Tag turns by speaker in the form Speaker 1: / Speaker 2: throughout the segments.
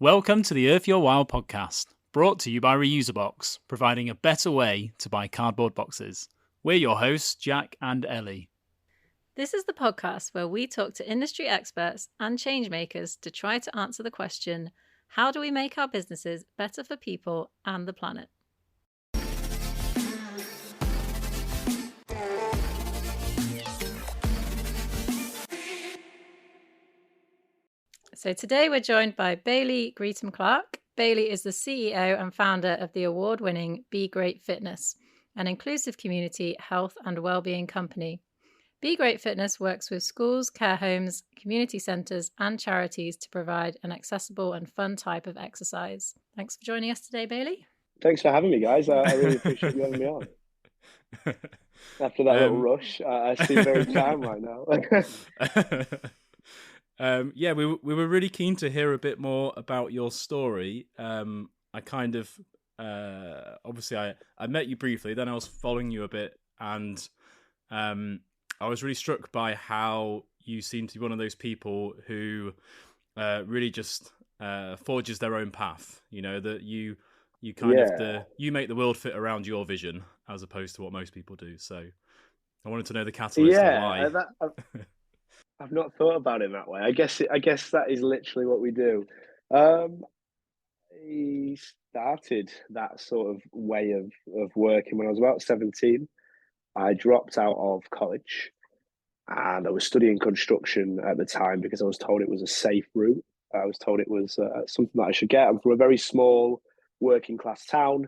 Speaker 1: Welcome to the Earth Your Wild podcast, brought to you by Reuserbox, providing a better way to buy cardboard boxes. We're your hosts, Jack and Ellie.
Speaker 2: This is the podcast where we talk to industry experts and change makers to try to answer the question, how do we make our businesses better for people and the planet? So today we're joined by Bailey Greetham-Clark. Bailey is the CEO and founder of the award-winning Be Great Fitness, an inclusive community health and wellbeing company. Be Great Fitness works with schools, care homes, community centres and charities to provide an accessible and fun type of exercise. Thanks for joining us today, Bailey.
Speaker 3: Thanks for having me, guys. I really appreciate you having me on. After that little rush, I seem very calm right now.
Speaker 1: We were really keen to hear a bit more about your story. Obviously I met you briefly, then I was following you a bit, and I was really struck by how you seem to be one of those people who really just forges their own path. You know, that you make the world fit around your vision as opposed to what most people do. So I wanted to know the catalyst of why.
Speaker 3: I've not thought about it that way. I guess that is literally what we do. I started that sort of way of working when I was about 17. I dropped out of college and I was studying construction at the time because I was told it was a safe route. I was told it was something that I should get. I'm from a very small working class town,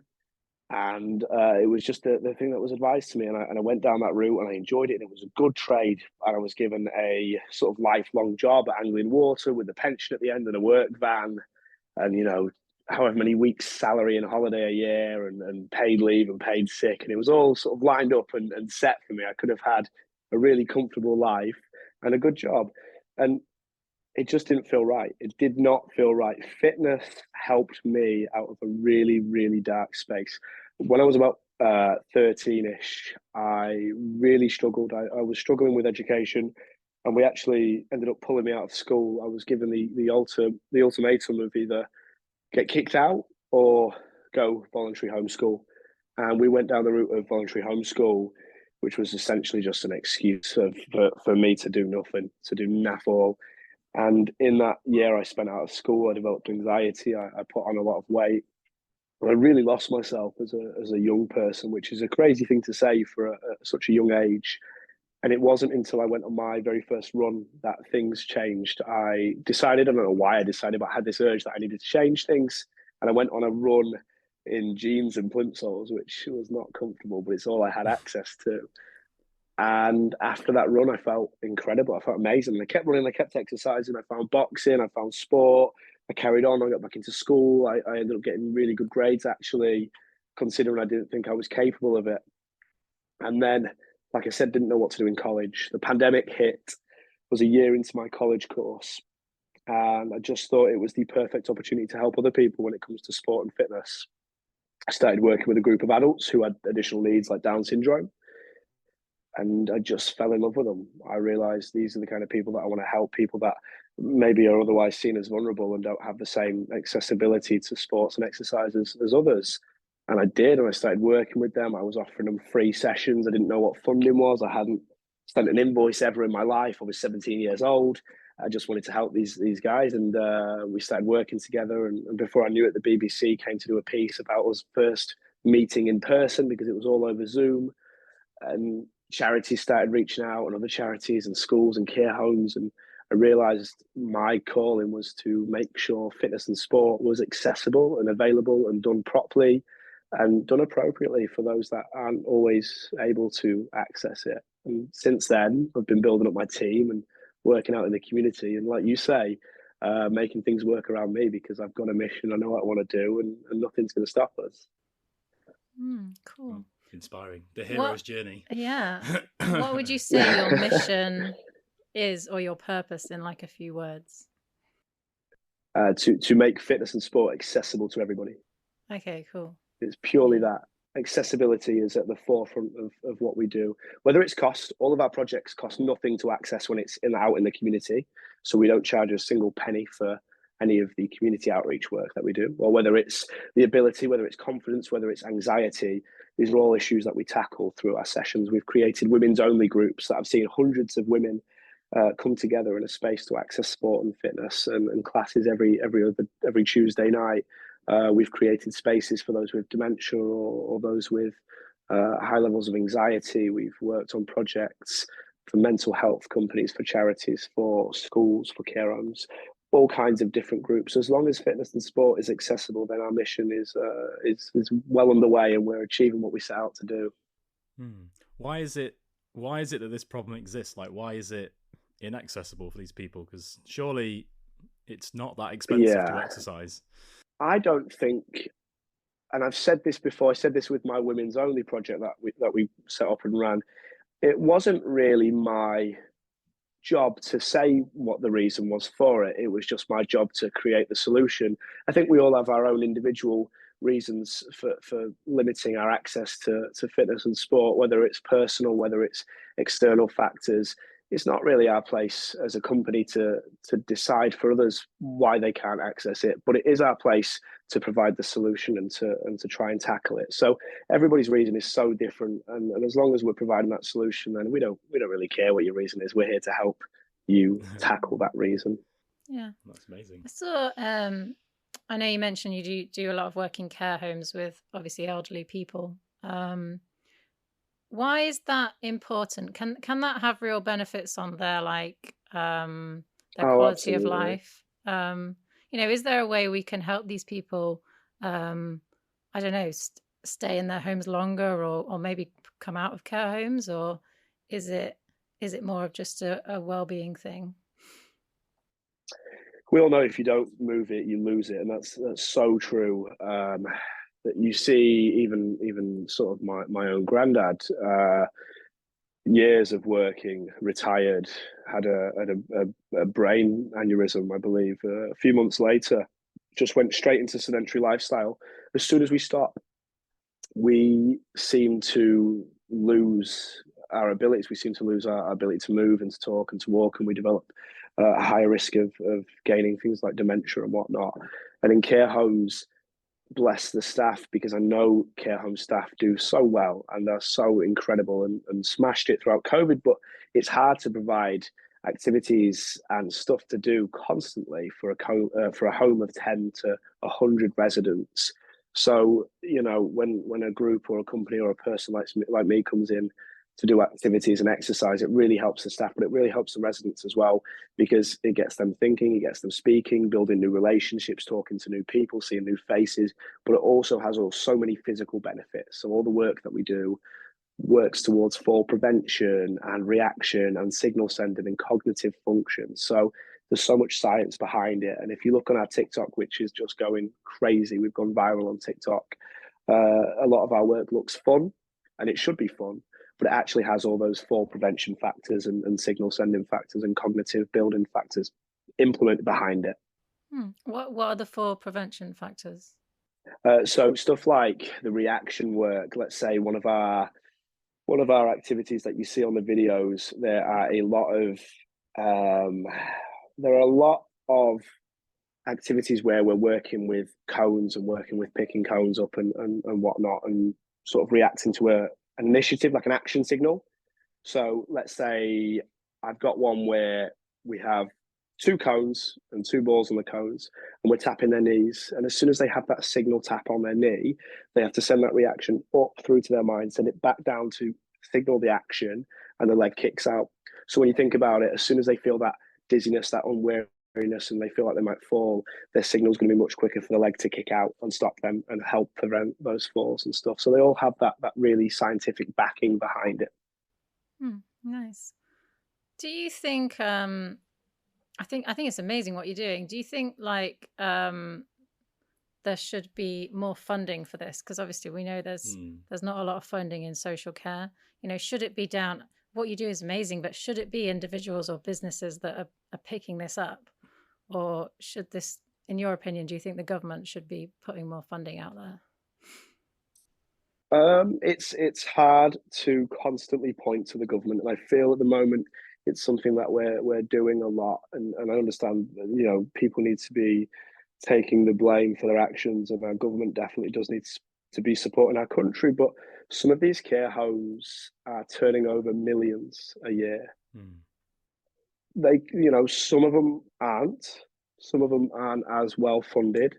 Speaker 3: and it was just the thing that was advised to me, and I went down that route and I enjoyed it, and it was a good trade, and I was given a sort of lifelong job at Anglian Water with a pension at the end and a work van, and however many weeks salary and holiday a year, and paid leave and paid sick, and it was all sort of lined up and set for me. I could have had a really comfortable life and a good job, and it just didn't feel right. It did not feel right. Fitness helped me out of a really, really dark space. When I was about 13-ish, I really struggled. I was struggling with education, and we actually ended up pulling me out of school. I was given the ultimatum of either get kicked out or go voluntary homeschool. And we went down the route of voluntary homeschool, which was essentially just an excuse for me to do nothing, to do naff all. And in that year I spent out of school, I developed anxiety. I put on a lot of weight. I really lost myself as a young person, which is a crazy thing to say for such a young age. And it wasn't until I went on my very first run that things changed. I decided, I don't know why I decided, but I had this urge that I needed to change things. And I went on a run in jeans and plimsolls, which was not comfortable, but it's all I had access to. And after that run, I felt incredible. I felt amazing. And I kept running, I kept exercising. I found boxing, I found sport. I carried on, I got back into school. I ended up getting really good grades, actually, considering I didn't think I was capable of it. And then, like I said, didn't know what to do in college. The pandemic hit, was a year into my college course. And I just thought it was the perfect opportunity to help other people when it comes to sport and fitness. I started working with a group of adults who had additional needs like Down syndrome. And I just fell in love with them. I realized these are the kind of people that I want to help, people that maybe are otherwise seen as vulnerable and don't have the same accessibility to sports and exercises as others. And I did, and I started working with them. I was offering them free sessions. I didn't know what funding was. I hadn't sent an invoice ever in my life. I was 17 years old. I just wanted to help these guys, and we started working together. And before I knew it, the BBC came to do a piece about us first meeting in person because it was all over Zoom. And charities started reaching out, and other charities and schools and care homes, and I realized my calling was to make sure fitness and sport was accessible and available and done properly and done appropriately for those that aren't always able to access it. And since then, I've been building up my team and working out in the community, and like you say, making things work around me because I've got a mission. I know what I want to do, and nothing's going to stop us.
Speaker 2: Cool.
Speaker 1: Inspiring. The hero's journey.
Speaker 2: Yeah. What would you say your mission is, or your purpose, in like a few words?
Speaker 3: To make fitness and sport accessible to everybody.
Speaker 2: Okay, cool.
Speaker 3: It's purely that. Accessibility is at the forefront of what we do. Whether it's cost, all of our projects cost nothing to access when it's out in the community. So we don't charge a single penny for any of the community outreach work that we do, or whether it's the ability, whether it's confidence, whether it's anxiety. These are all issues that we tackle through our sessions. We've created women's only groups that I've seen hundreds of women come together in a space to access sport and fitness, and classes every Tuesday night. We've created spaces for those with dementia or those with high levels of anxiety. We've worked on projects for mental health companies, for charities, for schools, for care homes, all kinds of different groups. As long as fitness and sport is accessible, then our mission is well underway, and we're achieving what we set out to do.
Speaker 1: Why is it that this problem exists? Like, why is it inaccessible for these people? Because surely it's not that expensive to exercise.
Speaker 3: I don't think, and I've said this before, I said this with my women's only project that we set up and ran. It wasn't really my job to say what the reason was for it. It was just my job to create the solution. I think we all have our own individual reasons for limiting our access to fitness and sport, whether it's personal, whether it's external factors. It's not really our place as a company to decide for others why they can't access it, but it is our place to provide the solution and to try and tackle it. So everybody's reason is so different, and as long as we're providing that solution, then we don't really care what your reason is. We're here to help you tackle that reason.
Speaker 2: Yeah,
Speaker 1: that's amazing.
Speaker 2: So I know you mentioned you do a lot of work in care homes with obviously elderly people. Why is that important? Can that have real benefits on their their quality of life? Is there a way we can help these people? I don't know, stay in their homes longer, or maybe come out of care homes, or is it more of just a well-being thing?
Speaker 3: We all know if you don't move it, you lose it, and that's so true. That you see, even sort of my own granddad, years of working, retired, had a brain aneurysm, I believe. A few months later, just went straight into sedentary lifestyle. As soon as we stop, we seem to lose our abilities. We seem to lose our ability to move and to talk and to walk, and we develop a higher risk of gaining things like dementia and whatnot. And in care homes, bless the staff, because I know care home staff do so well and they're so incredible and smashed it throughout COVID, but it's hard to provide activities and stuff to do constantly for a home of 10 to 100 residents. So, when a group or a company or a person like me comes in to do activities and exercise, it really helps the staff, but it really helps the residents as well, because it gets them thinking, it gets them speaking, building new relationships, talking to new people, seeing new faces, but it also has so many physical benefits. So all the work that we do works towards fall prevention and reaction and signal sending and cognitive function. So there's so much science behind it. And if you look on our TikTok, which is just going crazy, we've gone viral on TikTok, a lot of our work looks fun, and it should be fun, but it actually has all those fall prevention factors and signal sending factors and cognitive building factors implemented behind it.
Speaker 2: What are the fall prevention factors?
Speaker 3: So stuff like the reaction work. Let's say one of our activities that you see on the videos, there are a lot of activities where we're working with cones and working with picking cones up and whatnot, and sort of reacting to an initiative, like an action signal. So let's say I've got one where we have 2 cones and 2 balls on the cones, and we're tapping their knees. And as soon as they have that signal tap on their knee, they have to send that reaction up through to their mind, send it back down to signal the action, and the leg kicks out. So when you think about it, as soon as they feel that dizziness, that unwariness, and they feel like they might fall, their signal is going to be much quicker for the leg to kick out and stop them and help prevent those falls and stuff. So they all have that really scientific backing behind it.
Speaker 2: Nice. Do you think? I think it's amazing what you're doing. Do you think there should be more funding for this? Because obviously we know there's not a lot of funding in social care. Should it be down? What you do is amazing, but should it be individuals or businesses that are picking this up, or should this, in your opinion, do you think the government should be putting more funding out there?
Speaker 3: It's hard to constantly point to the government, and I feel at the moment it's something that we're doing a lot, and I understand that, people need to be taking the blame for their actions, and our government definitely does need to be supporting our country. But some of these care homes are turning over millions a year. They, some of them aren't. Some of them aren't as well funded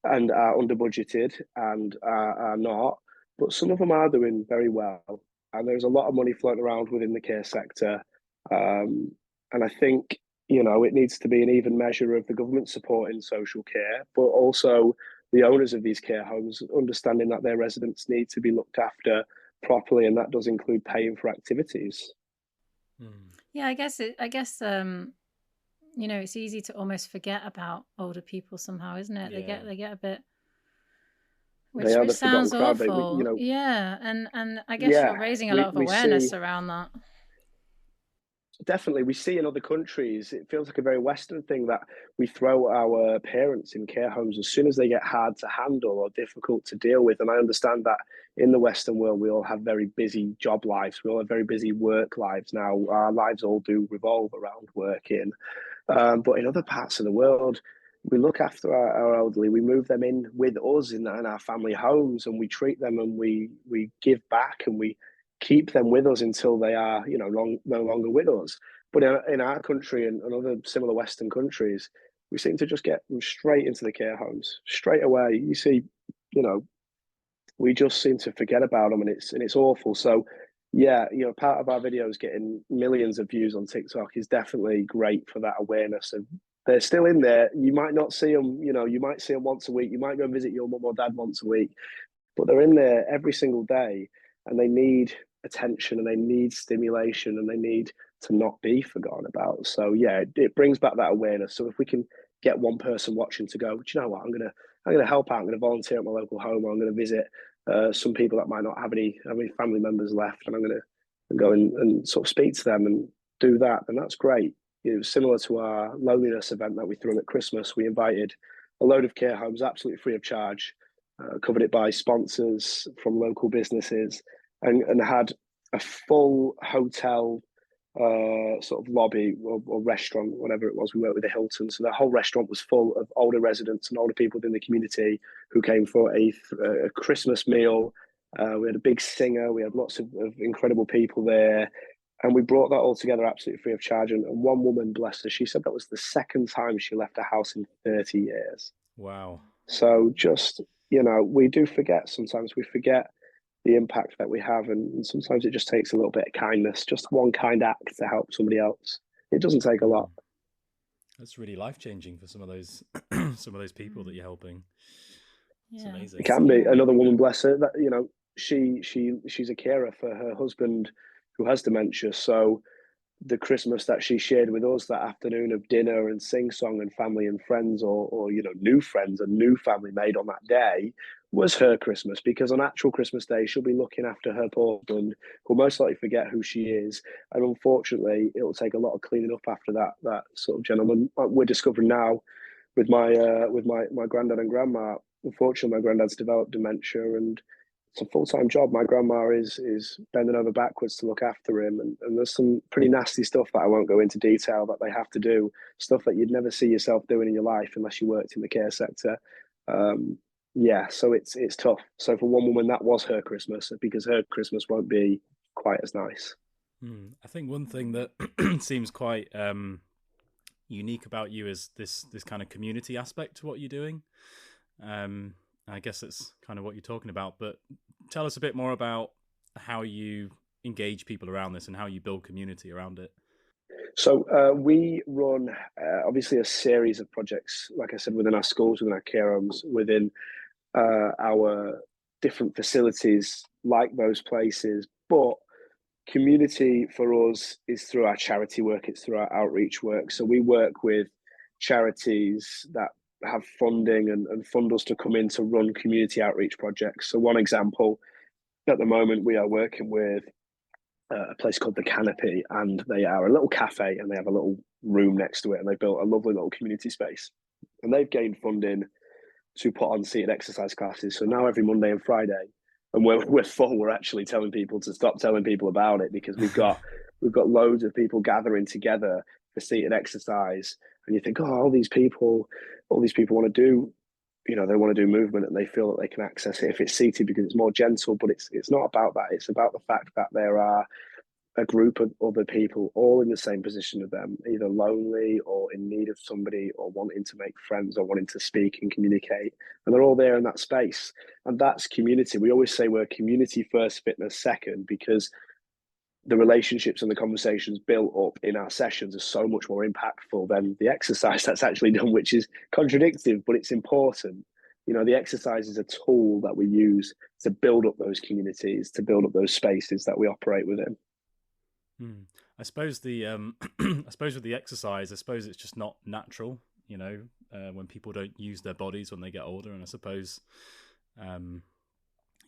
Speaker 3: and are under budgeted and are not. But some of them are doing very well. And there's a lot of money floating around within the care sector. And I think, it needs to be an even measure of the government supporting social care, but also the owners of these care homes understanding that their residents need to be looked after properly, and that does include paying for activities.
Speaker 2: Yeah, I guess it's easy to almost forget about older people somehow, isn't it?
Speaker 1: Yeah.
Speaker 2: They get a bit, which sounds awful. Yeah, and I guess you're raising a lot of awareness around that.
Speaker 3: Definitely, we see in other countries, it feels like a very Western thing that we throw our parents in care homes as soon as they get hard to handle or difficult to deal with. And I understand that in the Western world, we all have very busy job lives. We all have very busy work lives now. Our lives all do revolve around working. But in other parts of the world, we look after our elderly. We move them in with us in our family homes, and we treat them, and we give back, and we keep them with us until they are, no longer with us. But in our country and other similar Western countries, we seem to just get them straight into the care homes straight away. You see, we just seem to forget about them, and it's awful. So, yeah, part of our videos getting millions of views on TikTok is definitely great for that awareness of they're still in there. You might not see them, you might see them once a week. You might go visit your mum or dad once a week, but they're in there every single day, and they need attention, and they need stimulation, and they need to not be forgotten about. So yeah, it brings back that awareness. So if we can get one person watching to go, do you know what, I'm gonna help out. I'm gonna volunteer at my local home, or I'm gonna visit some people that might not have any family members left, and I'm gonna go and sort of speak to them and do that, and that's great. It was similar to our loneliness event that we threw at Christmas. We invited a load of care homes absolutely free of charge, covered it by sponsors from local businesses, and had a full hotel sort of lobby or restaurant, whatever it was. We worked with the Hilton, so the whole restaurant was full of older residents and older people within the community who came for a Christmas meal. We had a big singer. We had lots of incredible people there. And we brought that all together absolutely free of charge. And one woman, bless her, she said that was the second time she left her house in 30 years.
Speaker 1: Wow.
Speaker 3: So just, we do forget sometimes. We forget the impact that we have. And sometimes it just takes a little bit of kindness, just one kind act to help somebody else. It doesn't take a lot.
Speaker 1: That's really life-changing for some of those people that you're helping. It's amazing.
Speaker 3: It can be. Another woman, bless her, that, she's a carer for her husband who has dementia. So the Christmas that she shared with us that afternoon of dinner and sing song and family and friends, or new friends and new family made on that day, was her Christmas, because on actual Christmas Day she'll be looking after her poor husband, who'll most likely forget who she is, and unfortunately it'll take a lot of cleaning up after that sort of gentleman. We're discovering now with my granddad and grandma. Unfortunately, my granddad's developed dementia, and it's a full-time job. My grandma is bending over backwards to look after him, and there's some pretty nasty stuff that I won't go into detail that they have to do, stuff that you'd never see yourself doing in your life unless you worked in the care sector. So it's tough. So for one woman, that was her Christmas, because her Christmas won't be quite as nice.
Speaker 1: I think one thing that seems quite unique about you is this kind of community aspect to what you're doing. I guess that's kind of what you're talking about, but tell us a bit more about how you engage people around this and how you build community around it.
Speaker 3: So we run obviously a series of projects, like I said, within our schools, within our care homes, within our different facilities like those places. But community for us is through our charity work, it's through our outreach work. So we work with charities that have funding and fund us to come in to run community outreach projects. So one example, at the moment we are working with a place called The Canopy, and they are a little cafe, and they have a little room next to it, and they built a lovely little community space, and they've gained funding to put on seated exercise classes. So now every Monday and Friday, and we're full, we're actually telling people to stop telling people about it, because we've got we've got loads of people gathering together for seated exercise, and you think, oh, all these people want to do, they want to do movement, and they feel that they can access it if it's seated because it's more gentle. But it's not about that. It's about the fact that there are a group of other people all in the same position of them, either lonely or in need of somebody or wanting to make friends or wanting to speak and communicate. And they're all there in that space. And that's community. We always say we're community first, fitness second, because the relationships and the conversations built up in our sessions are so much more impactful than the exercise that's actually done, which is contradictory, but it's important. The exercise is a tool that we use to build up those communities, to build up those spaces that we operate within.
Speaker 1: I suppose I suppose with the exercise, I suppose it's just not natural, when people don't use their bodies when they get older. And I suppose,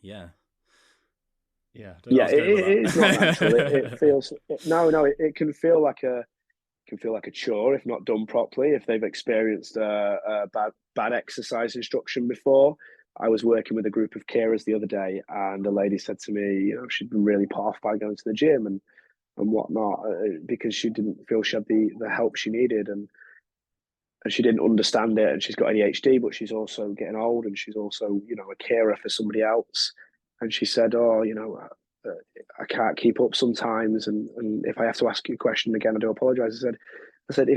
Speaker 1: yeah.
Speaker 3: It's not natural. It feels no. It can feel like a chore if not done properly. If they've experienced a bad exercise instruction before. I was working with a group of carers the other day, and a lady said to me, she'd been really put off by going to the gym and whatnot, because she didn't feel she had the help she needed, and she didn't understand it. And she's got ADHD, but she's also getting old, and she's also a carer for somebody else. And she said, "Oh, I can't keep up sometimes, and if I have to ask you a question again, I do apologize." I said,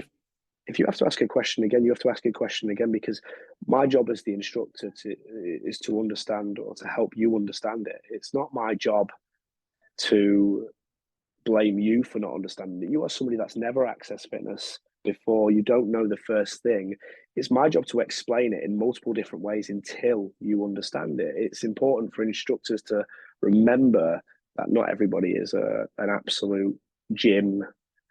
Speaker 3: if you have to ask a question again, you have to ask a question again, because my job as the instructor is to understand or to help you understand it. It's not my job to blame you for not understanding it. You are somebody that's never accessed fitness before. You don't know the first thing. It's my job to explain it in multiple different ways until you understand it. It's important for instructors to remember that not everybody is an absolute gym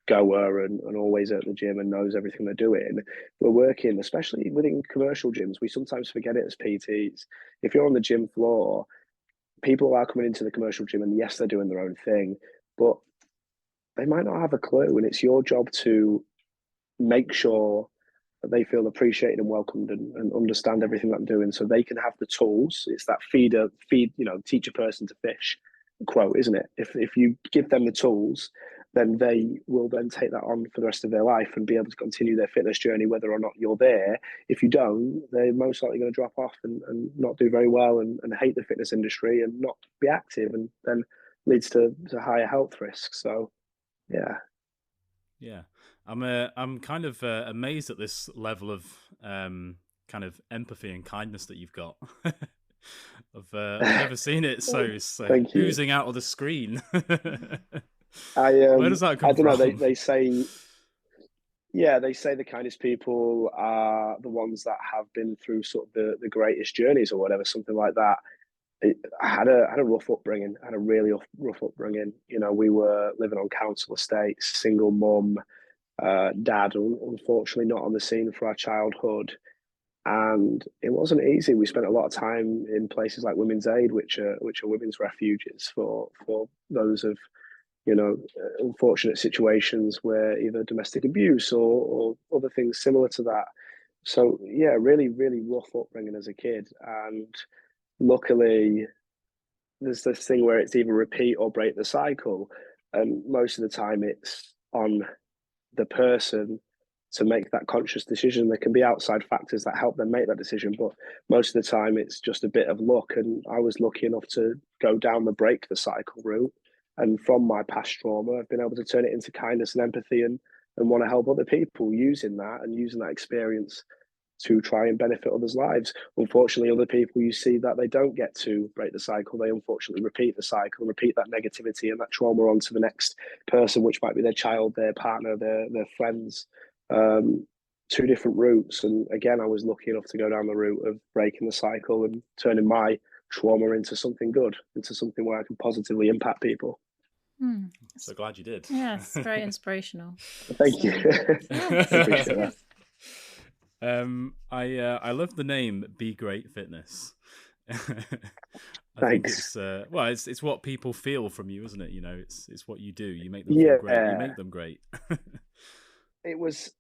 Speaker 3: goer and always at the gym and knows everything they're doing. We're working, especially within commercial gyms, we sometimes forget it as PTs. If you're on the gym floor, people are coming into the commercial gym, and yes, they're doing their own thing, but they might not have a clue, and it's your job to make sure that they feel appreciated and welcomed and understand everything that I'm doing, so they can have the tools. It's that teach a person to fish quote, isn't it? If you give them the tools, then they will then take that on for the rest of their life and be able to continue their fitness journey, whether or not you're there. If you don't, they're most likely going to drop off and not do very well and hate the fitness industry and not be active, and then leads to higher health risks. So
Speaker 1: yeah, I'm kind of amazed at this level of kind of empathy and kindness that you've got. I've never seen it so oozing out of the screen. Where does that come from?
Speaker 3: I don't know. They say the kindest people are the ones that have been through sort of the greatest journeys or whatever, something like that. I had a rough upbringing. I had a really rough upbringing. We were living on council estates, single mum, dad, unfortunately not on the scene for our childhood. And it wasn't easy. We spent a lot of time in places like Women's Aid, which are women's refuges for those of unfortunate situations where either domestic abuse or other things similar to that. So yeah, really, really rough upbringing as a kid. And luckily, there's this thing where it's either repeat or break the cycle. And most of the time it's on the person to make that conscious decision. There can be outside factors that help them make that decision, but most of the time it's just a bit of luck. And I was lucky enough to go down the break the cycle route. And from my past trauma, I've been able to turn it into kindness and empathy and want to help other people using that experience to try and benefit others' lives. Unfortunately, other people, you see that they don't get to break the cycle. They unfortunately repeat the cycle, repeat that negativity and that trauma onto the next person, which might be their child, their partner, their friends. Two different routes. And again, I was lucky enough to go down the route of breaking the cycle and turning my trauma into something good, into something where I can positively impact people.
Speaker 1: So glad you did.
Speaker 2: Yes, very inspirational.
Speaker 3: Thank you.
Speaker 1: I love the name Be Great Fitness.
Speaker 3: Thanks.
Speaker 1: Think it's what people feel from you, isn't it? It's what you do. You make them feel great. You make them great.
Speaker 3: It was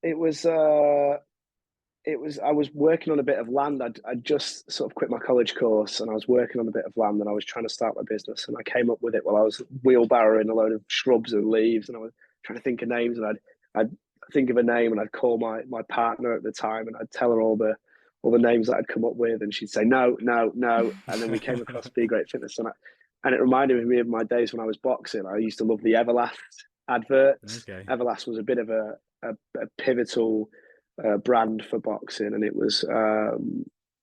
Speaker 3: I was working on a bit of land. I'd just sort of quit my college course, and I was working on a bit of land, and I was trying to start my business, and I came up with it while I was wheelbarrowing a load of shrubs and leaves, and I was trying to think of names, and I'd think of a name, and I'd call my partner at the time, and I'd tell her all the names that I'd come up with, and she'd say no, no, no, and then we came across Be Great Fitness, and it reminded me of my days when I was boxing. I used to love the Everlast adverts.
Speaker 1: Okay.
Speaker 3: Everlast was a bit of a pivotal brand for boxing, and it was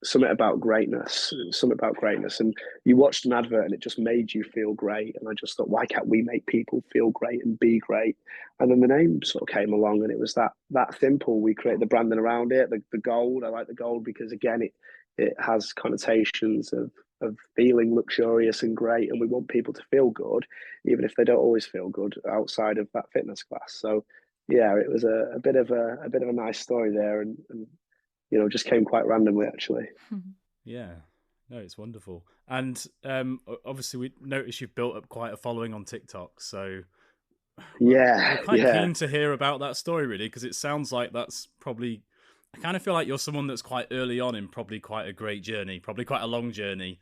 Speaker 3: something about greatness, and you watched an advert and it just made you feel great, and I just thought, why can't we make people feel great and be great? And then the name sort of came along, and it was that simple. We created the branding around it. The gold, I like the gold because again it has connotations of feeling luxurious and great, and we want people to feel good even if they don't always feel good outside of that fitness class. So yeah, it was a bit of a nice story there, and just came quite randomly actually.
Speaker 1: Yeah, no, it's wonderful. And obviously, we noticed you've built up quite a following on TikTok, so we're quite keen to hear about that story, really, because it sounds like that's probably. I kind of feel like you're someone that's quite early on in probably quite a great journey, probably quite a long journey,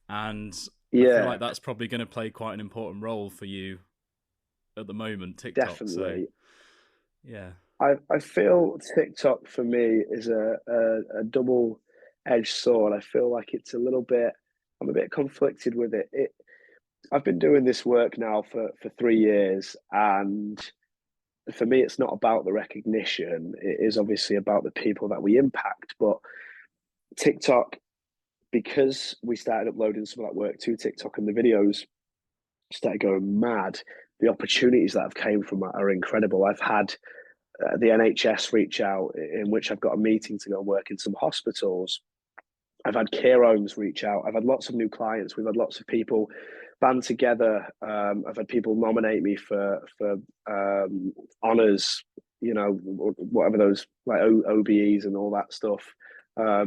Speaker 1: and I feel like that's probably going to play quite an important role for you at the moment. TikTok,
Speaker 3: definitely.
Speaker 1: So, yeah.
Speaker 3: I feel TikTok for me is a double-edged sword. I feel like it's I'm a bit conflicted with it. I've been doing this work now for 3 years, and for me, it's not about the recognition. It is obviously about the people that we impact. But TikTok, because we started uploading some of that work to TikTok and the videos started going mad, the opportunities that have came from that are incredible. I've had the NHS reach out, in which I've got a meeting to go and work in some hospitals. I've had care homes reach out. I've had lots of new clients. We've had lots of people band together. I've had people nominate me for honours, whatever those like OBEs and all that stuff.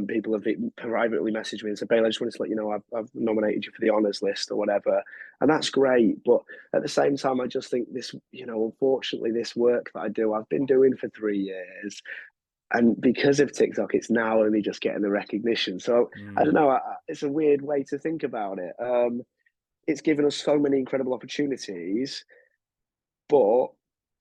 Speaker 3: People have privately messaged me and said, "Bailey, I just wanted to let you know I've nominated you for the honours list or whatever," and that's great. But at the same time, I just think this, unfortunately, this work that I do, I've been doing for 3 years, and because of TikTok, it's now only just getting the recognition. So I don't know. It's a weird way to think about it. It's given us so many incredible opportunities, but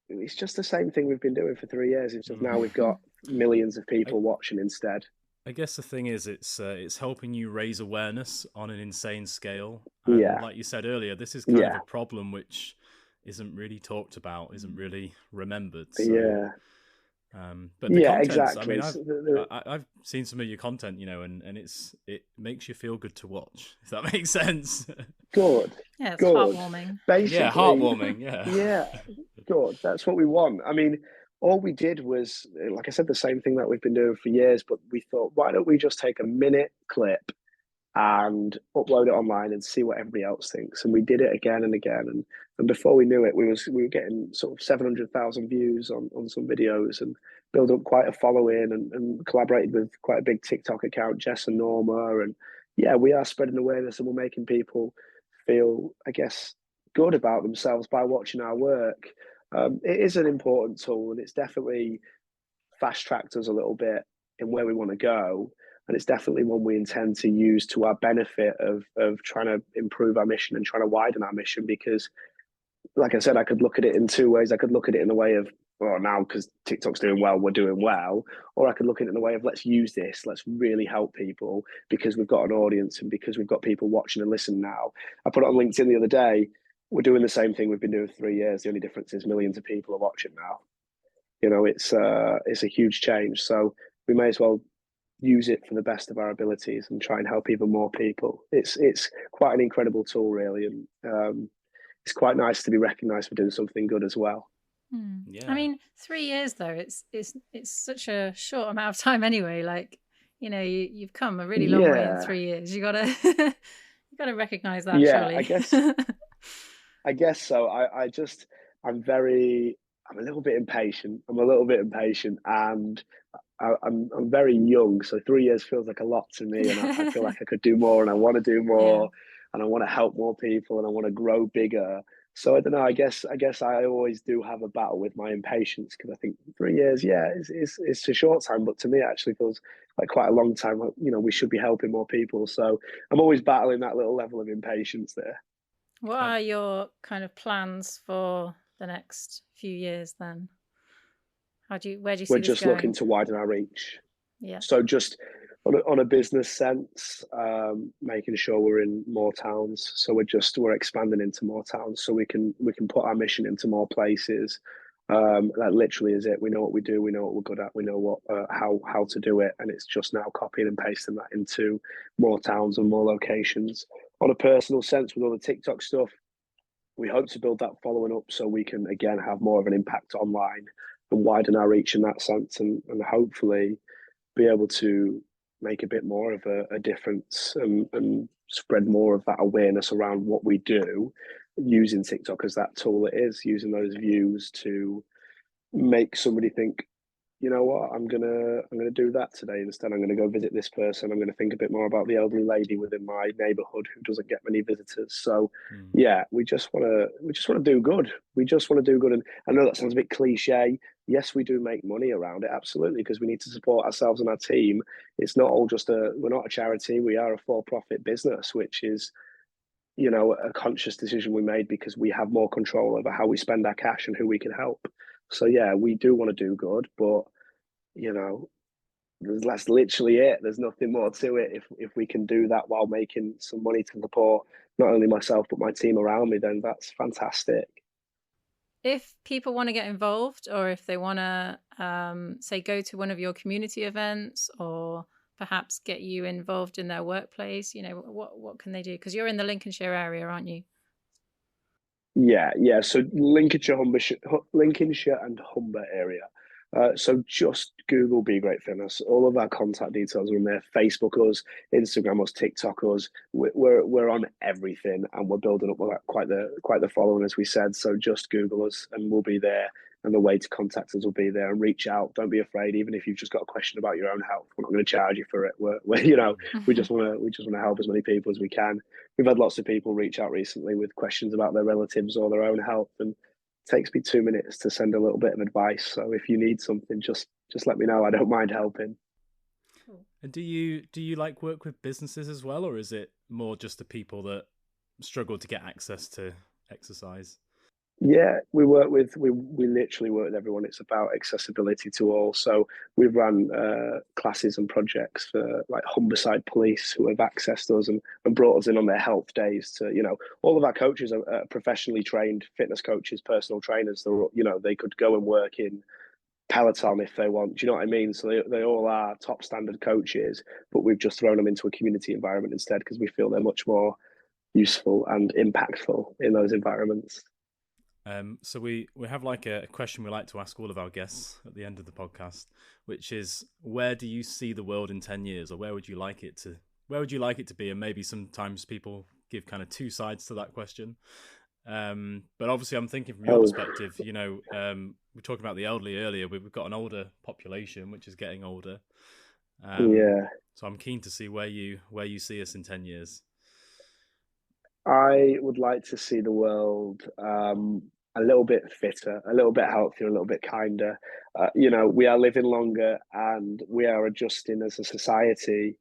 Speaker 3: it's just the same thing we've been doing for 3 years. It's just now we've got millions of people watching instead.
Speaker 1: I guess the thing is, it's helping you raise awareness on an insane scale. And like you said earlier, this is kind of a problem which isn't really talked about, isn't really remembered. So, but the content,
Speaker 3: exactly.
Speaker 1: I mean, I've seen some of your content, and it makes you feel good to watch, if that makes sense.
Speaker 3: Good.
Speaker 2: Yeah, it's heartwarming.
Speaker 3: Basically,
Speaker 1: yeah, heartwarming. Yeah.
Speaker 3: Yeah, good. That's what we want. I mean, all we did was, like I said, the same thing that we've been doing for years, but we thought, why don't we just take a minute clip and upload it online and see what everybody else thinks? And we did it again and again. And before we knew it, we were getting sort of 700,000 views on some videos, and built up quite a following, and collaborated with quite a big TikTok account, Jess and Norma. And yeah, we are spreading awareness, and we're making people feel, I guess, good about themselves by watching our work. It is an important tool, and it's definitely fast tracked us a little bit in where we want to go. And it's definitely one we intend to use to our benefit of trying to improve our mission and trying to widen our mission. Because, like I said, I could look at it in two ways. I could look at it in the way of, well, now because TikTok's doing well, we're doing well. Or I could look at it in the way of, let's use this, let's really help people because we've got an audience and because we've got people watching and listening now. I put it on LinkedIn the other day. We're doing the same thing we've been doing for 3 years. The only difference is millions of people are watching now. It's a huge change. So we may as well use it for the best of our abilities and try and help even more people. It's quite an incredible tool, really, and it's quite nice to be recognised for doing something good as well.
Speaker 2: Yeah. I mean, 3 years though, it's such a short amount of time anyway. Like, you've come a really long way in 3 years. You gotta recognise that.
Speaker 3: Yeah,
Speaker 2: surely.
Speaker 3: I guess so. I'm a little bit impatient. And I'm very young, so 3 years feels like a lot to me, and I feel like I could do more, and I want to do more, and I want to help more people, and I want to grow bigger. So I don't know. I guess I always do have a battle with my impatience because I think 3 years, yeah, it's a short time, but to me, it actually feels like quite a long time. We should be helping more people. So I'm always battling that little level of impatience there.
Speaker 2: What
Speaker 1: Uh,
Speaker 2: are your kind of plans for the next few years then? Where do you
Speaker 3: We're
Speaker 2: see this
Speaker 3: just looking
Speaker 2: going?
Speaker 3: to widen our reach.
Speaker 2: Yeah.
Speaker 3: So just on a business sense, making sure we're in more towns. So we're expanding into more towns, so we can put our mission into more places. That literally is it. We know what we do. We know what we're good at. We know what how to do it, and it's just now copying and pasting that into more towns and more locations. On a personal sense, with all the TikTok stuff, we hope to build that following up so we can again have more of an impact online and widen our reach in that sense, and hopefully be able to make a bit more of a difference, and spread more of that awareness around what we do using TikTok as that tool it is, using those views to make somebody think, you know what, I'm gonna do that today instead. I'm gonna go visit this person. I'm gonna think a bit more about the elderly lady within my neighborhood who doesn't get many visitors. So
Speaker 1: mm.
Speaker 3: yeah, we just wanna do good. We just want to do good. And I know that sounds a bit cliche. Yes, we do make money around it, absolutely, because we need to support ourselves and our team. It's not all just we're not a charity, we are a for-profit business, which is, a conscious decision we made because we have more control over how we spend our cash and who we can help. So yeah, we do want to do good, but you know, that's literally it. There's nothing more to it. If we can do that while making some money to support not only myself but my team around me, then that's fantastic.
Speaker 2: If people want to get involved, or if they want to, say, go to one of your community events, or perhaps get you involved in their workplace, what can they do? Because you're in the Lincolnshire area, aren't you?
Speaker 3: Yeah, yeah. So Lincolnshire and Humber area. So just Google Be Great Fitness. All of our contact details are in there. Facebook us, Instagram us, TikTok us. We're on everything, and we're building up quite the following, as we said. So just Google us, and we'll be there. And the way to contact us will be there. And reach out. Don't be afraid, even if you've just got a question about your own health. We're not going to charge you for it. We just want to help as many people as we can. We've had lots of people reach out recently with questions about their relatives or their own health, and it takes me 2 minutes to send a little bit of advice. So if you need something, just let me know. I don't mind helping.
Speaker 2: Cool.
Speaker 1: And do you like work with businesses as well, or is it more just the people that struggle to get access to exercise?
Speaker 3: Yeah, we literally work with everyone. It's about accessibility to all. So we've run classes and projects for like Humberside Police who have accessed us and brought us in on their health days to, all of our coaches are professionally trained fitness coaches, personal trainers. They could go and work in Peloton if they want. Do you know what I mean? So they all are top standard coaches, but we've just thrown them into a community environment instead because we feel they're much more useful and impactful in those environments.
Speaker 1: So we have like a question we like to ask all of our guests at the end of the podcast, which is, where do you see the world in 10 years, or where would you like it to be? And maybe sometimes people give kind of two sides to that question. But obviously I'm thinking from your
Speaker 3: Oh,
Speaker 1: perspective, we were talking about the elderly earlier. We've got an older population, which is getting older.
Speaker 3: yeah.
Speaker 1: So I'm keen to see where you see us in 10 years.
Speaker 3: I would like to see the world a little bit fitter, a little bit healthier, a little bit kinder. We are living longer and we are adjusting as a society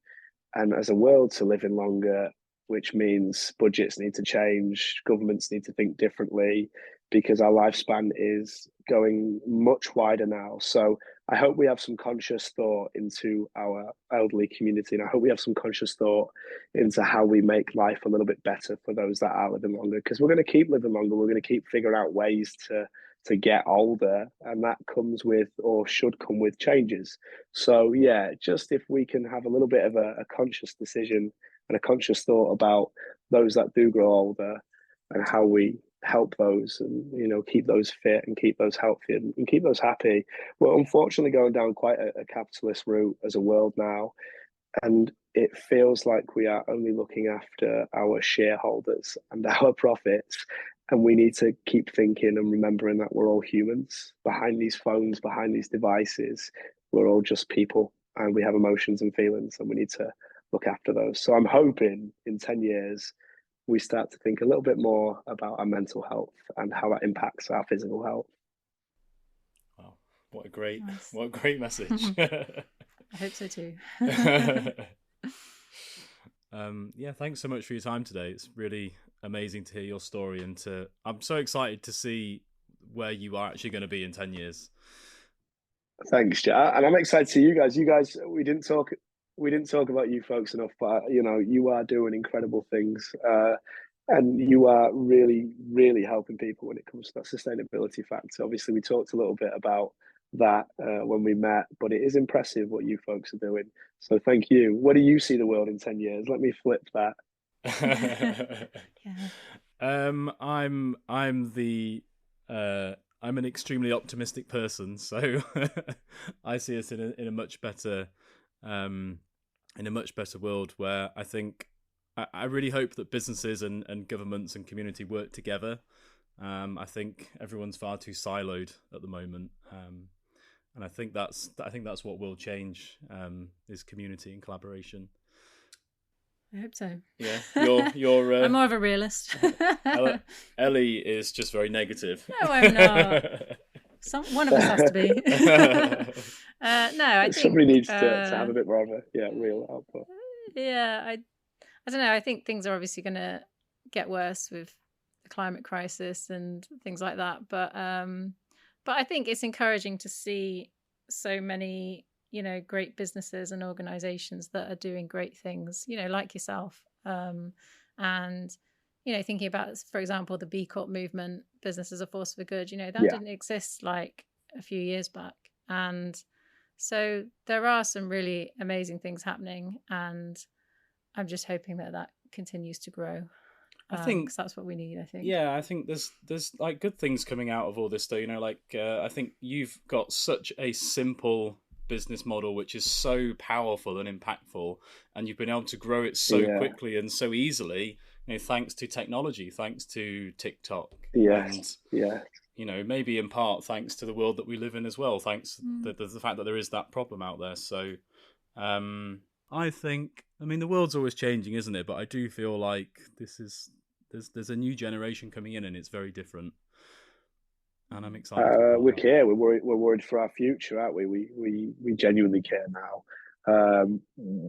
Speaker 3: and as a world to living longer, which means budgets need to change, governments need to think differently because our lifespan is going much wider now. So I hope we have some conscious thought into our elderly community, and I hope we have some conscious thought into how we make life a little bit better for those that are living longer. Because we're going to keep living longer, we're going to keep figuring out ways to get older, and that comes with, or should come with, changes. So yeah, just if we can have a little bit of a conscious decision and a conscious thought about those that do grow older and how we help those, and keep those fit and keep those healthy and keep those happy. We're unfortunately going down quite a capitalist route as a world now, and it feels like we are only looking after our shareholders and our profits. And we need to keep thinking and remembering that we're all humans behind these phones, behind these devices. We're all just people, and we have emotions and feelings, and we need to look after those. So I'm hoping in 10 years we start to think a little bit more about our mental health and how that impacts our physical health.
Speaker 1: Wow, what a great
Speaker 2: Nice.
Speaker 1: message.
Speaker 2: I hope so too.
Speaker 1: Yeah, thanks so much for your time today. It's really amazing to hear your story, and I'm so excited to see where you are actually going to be in 10 years.
Speaker 3: Thanks, Jack. And I'm excited to see you guys. We didn't talk about you folks enough, but you are doing incredible things. And you are really, really helping people when it comes to that sustainability factor. Obviously, we talked a little bit about that when we met, but it is impressive what you folks are doing. So thank you. Where do you see the world in 10 years? Let me flip that.
Speaker 2: Yeah.
Speaker 1: I'm an extremely optimistic person, so I see us in a much better world, where I think I really hope that businesses and governments and community work together. I think everyone's far too siloed at the moment, and I think that's what will change, is community and collaboration.
Speaker 2: I hope so.
Speaker 1: Yeah, you're
Speaker 2: I'm more of a realist.
Speaker 1: Ellie is just very negative.
Speaker 2: No, I'm not. One of us has to be. No, I think
Speaker 3: somebody needs to have a bit more of a real output.
Speaker 2: Yeah, I don't know. I think things are obviously going to get worse with the climate crisis and things like that. But I think it's encouraging to see so many, great businesses and organizations that are doing great things, like yourself. And, thinking about, for example, the B Corp movement, business as a force for good, that didn't exist like a few years back. And so there are some really amazing things happening, and I'm just hoping that continues to grow.
Speaker 1: I think
Speaker 2: 'cause that's what we need. I think.
Speaker 1: Yeah, I think there's like good things coming out of all this, though. I think you've got such a simple business model which is so powerful and impactful, and you've been able to grow it so quickly and so easily. Thanks to technology, thanks to TikTok, and maybe in part thanks to the world that we live in as well. Thanks to the fact that there is that problem out there. So, I think, the world's always changing, isn't it? But I do feel like there's a new generation coming in, and it's very different. And I'm excited.
Speaker 3: We care. We're worried for our future, aren't we? We genuinely care now.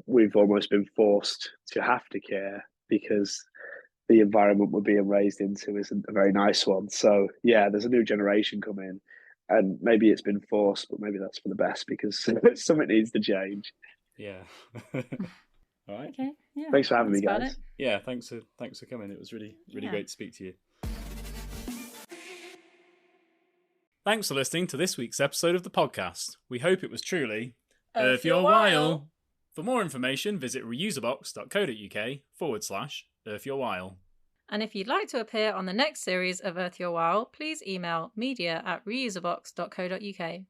Speaker 3: We've almost been forced to have to care because the environment we're being raised into isn't a very nice one. So yeah, there's a new generation coming, and maybe it's been forced, but maybe that's for the best, because something needs to change.
Speaker 1: Yeah. All right.
Speaker 2: Okay. Yeah.
Speaker 3: Thanks for having me, guys.
Speaker 1: Yeah. Thanks for coming. It was really great to speak to you. Thanks for listening to this week's episode of the podcast. We hope it was truly worth your while. For more information, visit reuserbox.co.uk/worth-your-while.
Speaker 2: And if you'd like to appear on the next series of Earth Your While, please email media@reuserbox.co.uk.